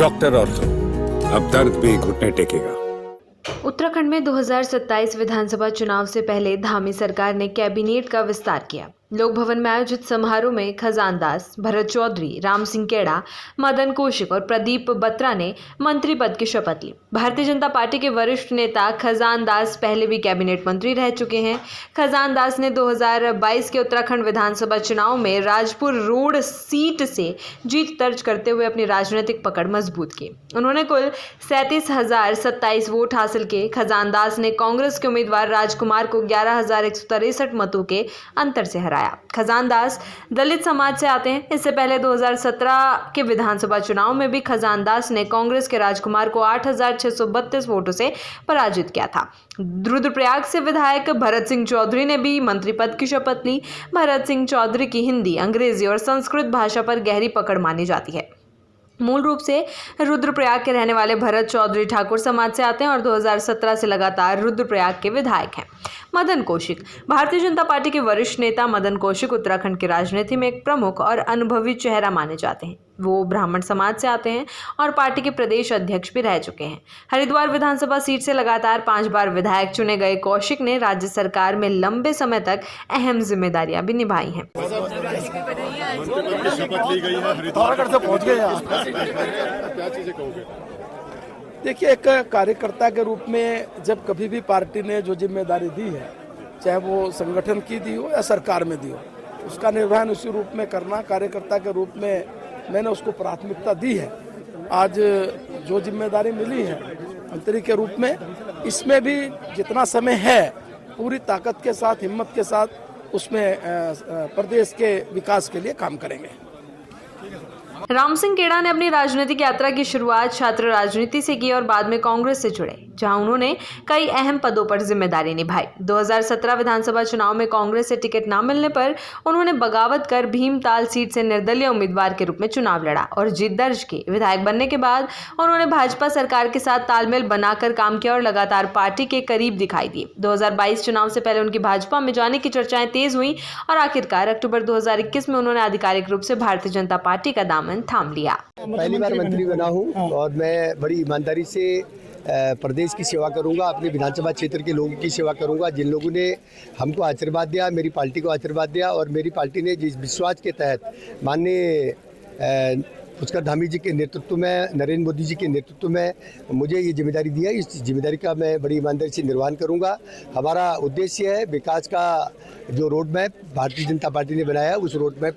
Doctor ortho, अब दर्द भी घुटने टेकेगा। उत्तराखंड में 2027 विधानसभा चुनाव से पहले धामी सरकार ने कैबिनेट का विस्तार किया। लोक भवन में आयोजित समारोह में खजान दास, भरत चौधरी, राम सिंह केड़ा, मदन कौशिक और प्रदीप बत्रा ने मंत्री पद की शपथ ली। भारतीय जनता पार्टी के वरिष्ठ नेता खजान दास पहले भी कैबिनेट मंत्री रह चुके हैं। खजान दास ने 2022 के उत्तराखंड विधानसभा चुनाव में राजपुर रोड सीट से जीत दर्ज करते हुए अपनी राजनीतिक पकड़ मजबूत की। उन्होंने कुल 37,027 वोट हासिल किए। खजान दास ने कांग्रेस के उम्मीदवार राजकुमार को 11,163 मतों के अंतर से हराया। खजान दास दलित समाज से आते हैं। इससे पहले 2017 के विधानसभा चुनाव में भी खजान दास ने कांग्रेस के राजकुमार को 8,632 वोटों से पराजित किया था। रुद्रप्रयाग से विधायक भरत सिंह चौधरी ने भी मंत्री पद की शपथ ली। भरत सिंह चौधरी की हिंदी, अंग्रेजी और संस्कृत भाषा पर गहरी पकड़ मानी जाती है। मूल रूप से रुद्रप्रयाग के रहने वाले भरत चौधरी ठाकुर समाज से आते हैं और 2017 से लगातार रुद्रप्रयाग के विधायक हैं। मदन कौशिक, भारतीय जनता पार्टी के वरिष्ठ नेता मदन कौशिक उत्तराखंड की राजनीति में एक प्रमुख और अनुभवी चेहरा माने जाते हैं। वो ब्राह्मण समाज से आते हैं और पार्टी के प्रदेश अध्यक्ष भी रह चुके हैं। हरिद्वार विधानसभा सीट से लगातार 5 बार विधायक चुने गए कौशिक ने राज्य सरकार में लंबे समय तक अहम जिम्मेदारियां भी निभाई हैं। देखिए, एक कार्यकर्ता के रूप में जब कभी भी पार्टी ने जो जिम्मेदारी दी है, चाहे वो संगठन की दी हो या सरकार में दी हो, उसका निर्वहन उसी रूप में करना, कार्यकर्ता के रूप में मैंने उसको प्राथमिकता दी है। आज जो जिम्मेदारी मिली है मंत्री के रूप में, इसमें भी जितना समय है पूरी ताकत के साथ, हिम्मत के साथ उसमें प्रदेश के विकास के लिए काम करेंगे। राम सिंह केड़ा ने अपनी राजनीतिक यात्रा की शुरुआत छात्र राजनीति से की और बाद में कांग्रेस से जुड़े, जहां उन्होंने कई अहम पदों पर जिम्मेदारी निभाई। 2017 विधानसभा चुनाव में कांग्रेस से टिकट न मिलने पर उन्होंने बगावत कर भीमताल सीट से निर्दलीय उम्मीदवार के रूप में चुनाव लड़ा और जीत दर्ज की। विधायक बनने के बाद उन्होंने भाजपा सरकार के साथ तालमेल बनाकर काम किया और लगातार पार्टी के करीब दिखाई दिए। 2022 चुनाव से पहले उनकी भाजपा में जाने की चर्चाएं तेज हुई और आखिरकार अक्टूबर 2021 में उन्होंने आधिकारिक रूप से भारतीय जनता पार्टी का दामन थाम लिया। पहली बार मंत्री बना हूं और मैं बड़ी ईमानदारी से प्रदेश की सेवा करूंगा, अपने विधानसभा क्षेत्र के लोगों की सेवा करूंगा। जिन लोगों ने हमको आशीर्वाद दिया, मेरी पार्टी को आशीर्वाद दिया और मेरी पार्टी ने जिस विश्वास के तहत माननीय पुष्कर धामी जी के नेतृत्व में, नरेंद्र मोदी जी के नेतृत्व में मुझे ये जिम्मेदारी दी है, इस जिम्मेदारी का मैं बड़ी ईमानदारी से निर्वहन करूंगा। हमारा उद्देश्य है विकास का जो road map Bharatiya Janata party ने बनाया, उस रोड मैप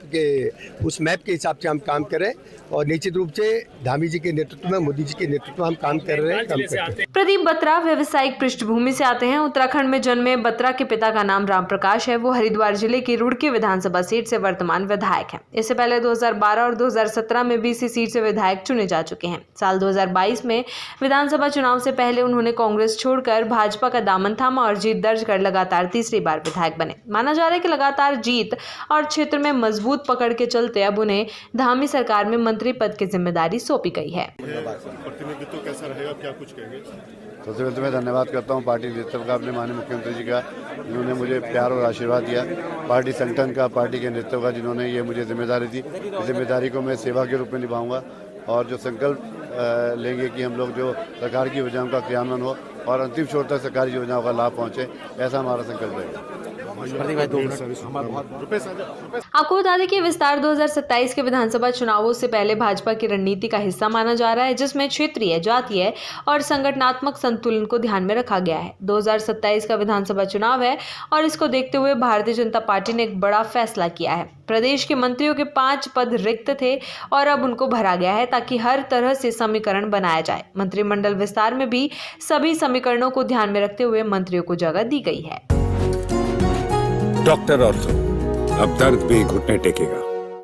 के हिसाब से हम काम करें और निश्चित रूप से धामी जी के नेतृत्व में, मोदी जी के नेतृत्व में हम काम कर रहे हैं। प्रदीप बत्रा व्यावसायिक पृष्ठभूमि से आते हैं। उत्तराखंड में जन्मे बत्रा के पिता का नाम राम प्रकाश है। वो हरिद्वार जिले की रुड़की विधानसभा सीट से वर्तमान विधायक हैं। इससे पहले 2012 और 2017 में भी इसी सीट से विधायक चुने जा चुके हैं। साल 2022 में विधानसभा चुनाव से पहले उन्होंने कांग्रेस छोड़कर भाजपा का दामन थामा और जीत दर्ज कर लगातार तीसरी बार विधायक बने। माना जा रहा है कि लगातार जीत और क्षेत्र में मजबूत पकड़ के चलते अब उन्हें धामी सरकार में मंत्री पद की जिम्मेदारी सौंपी गई है। प्रतिनिधित्व कैसा रहेगा, क्या कुछ कहेंगे? सबसे पहले तो मैं धन्यवाद करता हूं पार्टी नेतृत्व का, अपने माननीय मुख्यमंत्री जी का, जिन्होंने मुझे प्यार और आशीर्वाद दिया, पार्टी संगठन का, पार्टी के नेतृत्व का, जिन्होंने ये मुझे जिम्मेदारी दी। इस जिम्मेदारी को मैं सेवा के रूप में निभाऊंगा और जो संकल्प लेंगे कि हम लोग जो सरकार की योजनाओं का क्रियान्वयन हो और अंतिम छोर तक सरकारी योजनाओं का लाभ पहुंचे, ऐसा हमारा संकल्प रहेगा। आपको बता दें कि विस्तार 2027 के विधानसभा चुनावों से पहले भाजपा की रणनीति का हिस्सा माना जा रहा है, जिसमें क्षेत्रीय, जातीय और संगठनात्मक संतुलन को ध्यान में रखा गया है। 2027 का विधानसभा चुनाव है और इसको देखते हुए भारतीय जनता पार्टी ने एक बड़ा फैसला किया है। प्रदेश के मंत्रियों के 5 पद रिक्त थे और अब उनको भरा गया है ताकि हर तरह से समीकरण बनाया जाए। मंत्रिमंडल विस्तार में भी सभी समीकरणों को ध्यान में रखते हुए मंत्रियों को जगह दी गई है। डॉक्टर ऑर्थो, अब दर्द भी घुटने टेकेगा।